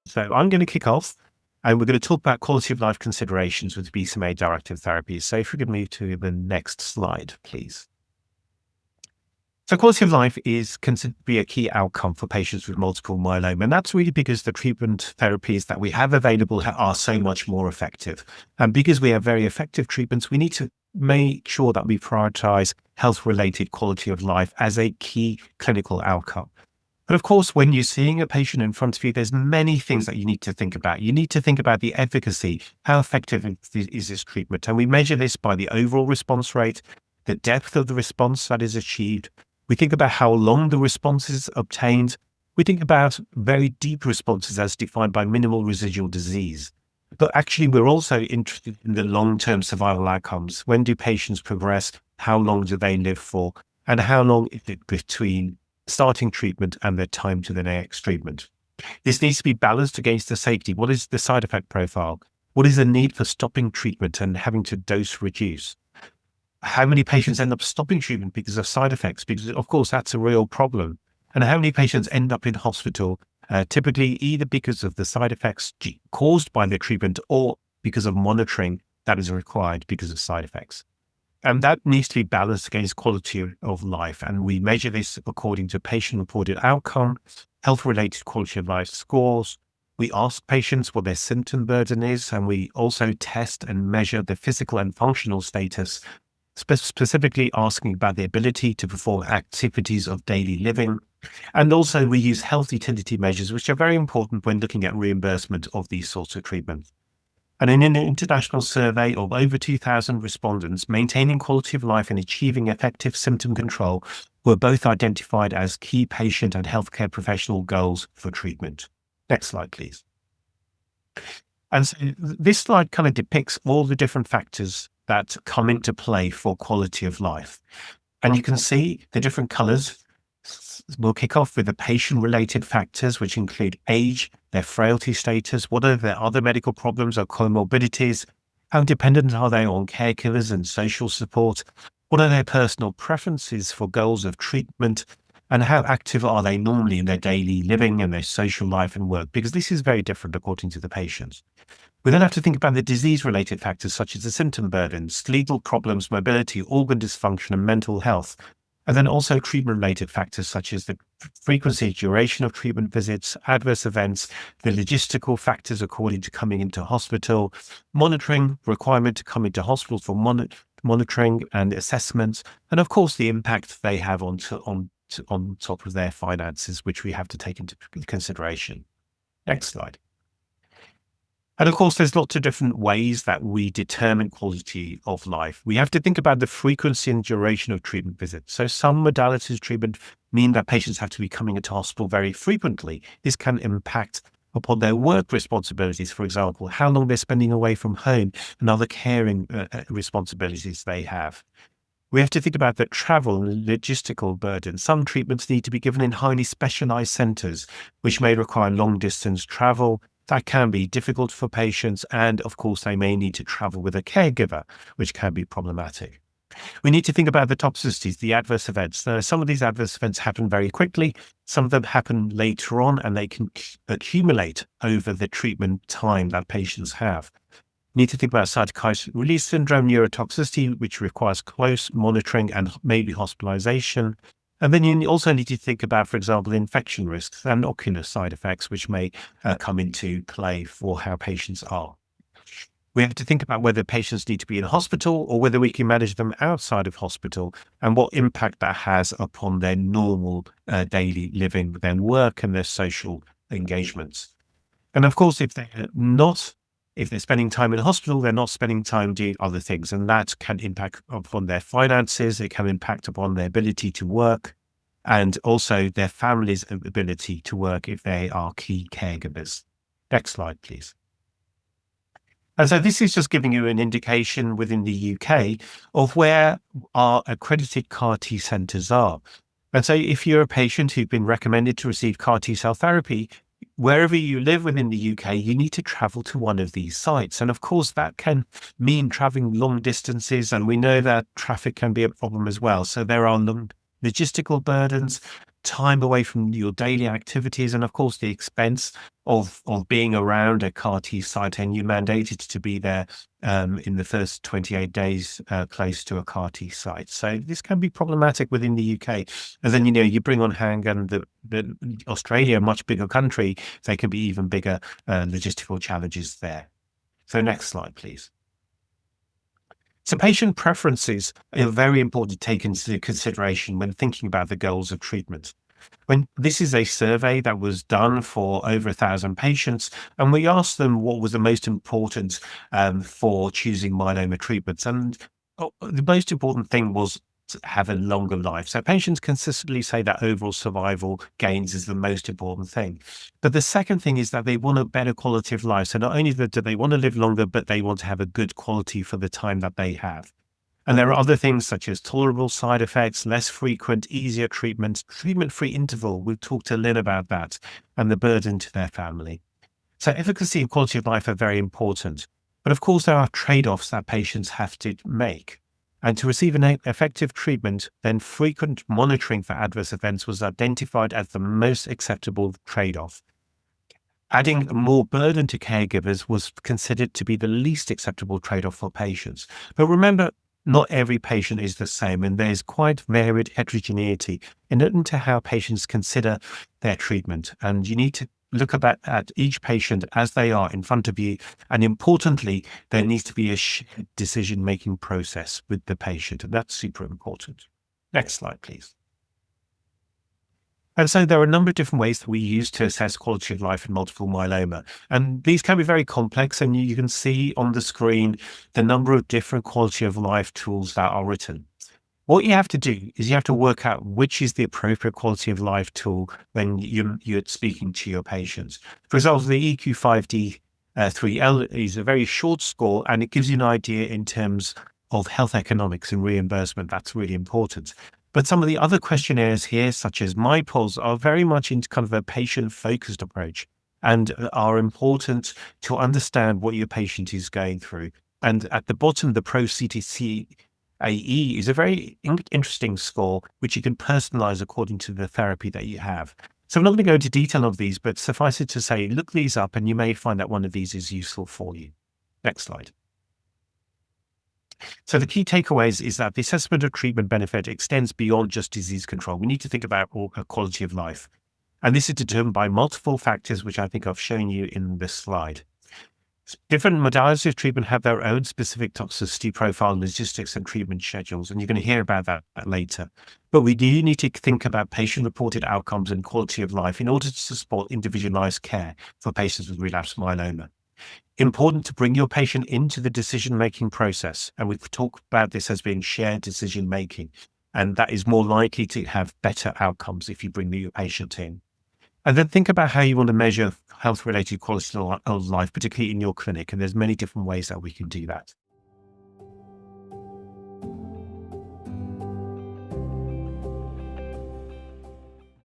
So I'm going to kick off and we're going to talk about quality of life considerations with BCMA-directed therapies. So if we could move to the next slide, please. So quality of life is considered to be a key outcome for patients with multiple myeloma. And that's really because the treatment therapies that we have available are so much more effective. And because we have very effective treatments, we need to make sure that we prioritize health-related quality of life as a key clinical outcome. But of course, when you're seeing a patient in front of you, there's many things that you need to think about. You need to think about the efficacy. How effective is this treatment? And we measure this by the overall response rate, the depth of the response that is achieved. We think about how long the response is obtained. We think about very deep responses as defined by minimal residual disease. But actually, we're also interested in the long-term survival outcomes. When do patients progress? How long do they live for? And how long is it between starting treatment and their time to the next treatment? This needs to be balanced against the safety. What is the side effect profile? What is the need for stopping treatment and having to dose reduce? How many patients end up stopping treatment because of side effects? Because of course, that's a real problem. And how many patients end up in hospital, typically either because of the side effects caused by the treatment or because of monitoring that is required because of side effects. And that needs to be balanced against quality of life. And we measure this according to patient-reported outcome, health-related quality of life scores. We ask patients what their symptom burden is, and we also test and measure the physical and functional status, specifically asking about the ability to perform activities of daily living. And also we use health utility measures, which are very important when looking at reimbursement of these sorts of treatments. And in an international survey of over 2,000 respondents, maintaining quality of life and achieving effective symptom control were both identified as key patient and healthcare professional goals for treatment. Next slide, please. And so this slide kind of depicts all the different factors that come into play for quality of life. And you can see the different colors. We'll kick off with the patient-related factors, which include age, their frailty status, what are their other medical problems or comorbidities, how dependent are they on caregivers and social support, what are their personal preferences for goals of treatment, and how active are they normally in their daily living and their social life and work, because this is very different according to the patients. We then have to think about the disease-related factors such as the symptom burden, skeletal problems, mobility, organ dysfunction, and mental health. And then also treatment-related factors such as the frequency, duration of treatment visits, adverse events, the logistical factors according to coming into hospital, monitoring, requirement to come into hospital for monitoring and assessments, and of course the impact they have on top of their finances, which we have to take into consideration. Next slide. And of course, there's lots of different ways that we determine quality of life. We have to think about the frequency and duration of treatment visits. So some modalities of treatment mean that patients have to be coming into hospital very frequently. This can impact upon their work responsibilities, for example, how long they're spending away from home and other caring responsibilities they have. We have to think about the travel and logistical burden. Some treatments need to be given in highly specialized centers, which may require long distance travel. That can be difficult for patients, and of course, they may need to travel with a caregiver, which can be problematic. We need to think about the toxicities, the adverse events. Now, some of these adverse events happen very quickly. Some of them happen later on, and they can accumulate over the treatment time that patients have. We need to think about cytokine release syndrome, neurotoxicity, which requires close monitoring and maybe hospitalization. And then you also need to think about, for example, infection risks and ocular side effects, which may come into play for how patients are. We have to think about whether patients need to be in hospital or whether we can manage them outside of hospital and what impact that has upon their normal daily living, their work and their social engagements. And of course, if they're spending time in hospital, they're not spending time doing other things, and that can impact upon their finances. It can impact upon their ability to work and also their family's ability to work if they are key caregivers. Next slide, please. And so this is just giving you an indication within the UK of where our accredited CAR T centres are. And so if you're a patient who's been recommended to receive CAR T cell therapy, wherever you live within the UK, you need to travel to one of these sites. And of course, that can mean traveling long distances. And we know that traffic can be a problem as well. So there are logistical burdens, time away from your daily activities, and of course the expense of being around a CAR T site, and you're mandated to be there in the first 28 days close to a CAR T site. So this can be problematic within the UK. And then, you bring on hand and the Australia, a much bigger country, they can be even bigger logistical challenges there. So next slide, please. So patient preferences are very important to take into consideration when thinking about the goals of treatment. This is a survey that was done for over 1,000 patients, and we asked them what was the most important for choosing myeloma treatments. And the most important thing was to have a longer life. So patients consistently say that overall survival gains is the most important thing. But the second thing is that they want a better quality of life. So not only do they want to live longer, but they want to have a good quality for the time that they have. And there are other things such as tolerable side effects, less frequent, easier treatment, treatment-free interval. We've talked to Lynn about that, and the burden to their family. So efficacy and quality of life are very important. But of course, there are trade-offs that patients have to make. And to receive an effective treatment, then frequent monitoring for adverse events was identified as the most acceptable trade-off. Adding more burden to caregivers was considered to be the least acceptable trade-off for patients. But remember, not every patient is the same, and there's quite varied heterogeneity into how patients consider their treatment. And you need to look at each patient as they are in front of you. And importantly, there needs to be a shared decision-making process with the patient. And that's super important. Next slide, please. And so there are a number of different ways that we use to assess quality of life in multiple myeloma. And these can be very complex. And you can see on the screen the number of different quality of life tools that are written. What you have to do is you have to work out which is the appropriate quality of life tool when you're speaking to your patients. For example, the EQ5D3L is a very short score, and it gives you an idea in terms of health economics and reimbursement. That's really important. But some of the other questionnaires here, such as MyPulse, are very much into kind of a patient-focused approach and are important to understand what your patient is going through. And at the bottom, the Pro-CTC AE is a very interesting score, which you can personalize according to the therapy that you have. So I'm not going to go into detail of these, but suffice it to say, look these up and you may find that one of these is useful for you. Next slide. So the key takeaways is that the assessment of treatment benefit extends beyond just disease control. We need to think about quality of life. And this is determined by multiple factors, which I think I've shown you in this slide. Different modalities of treatment have their own specific toxicity profile, logistics, and treatment schedules, and you're going to hear about that later. But we do need to think about patient-reported outcomes and quality of life in order to support individualized care for patients with relapsed myeloma. Important to bring your patient into the decision-making process, and we've talked about this as being shared decision-making, and that is more likely to have better outcomes if you bring your patient in. And then think about how you want to measure health-related quality of life, particularly in your clinic. And there's many different ways that we can do that.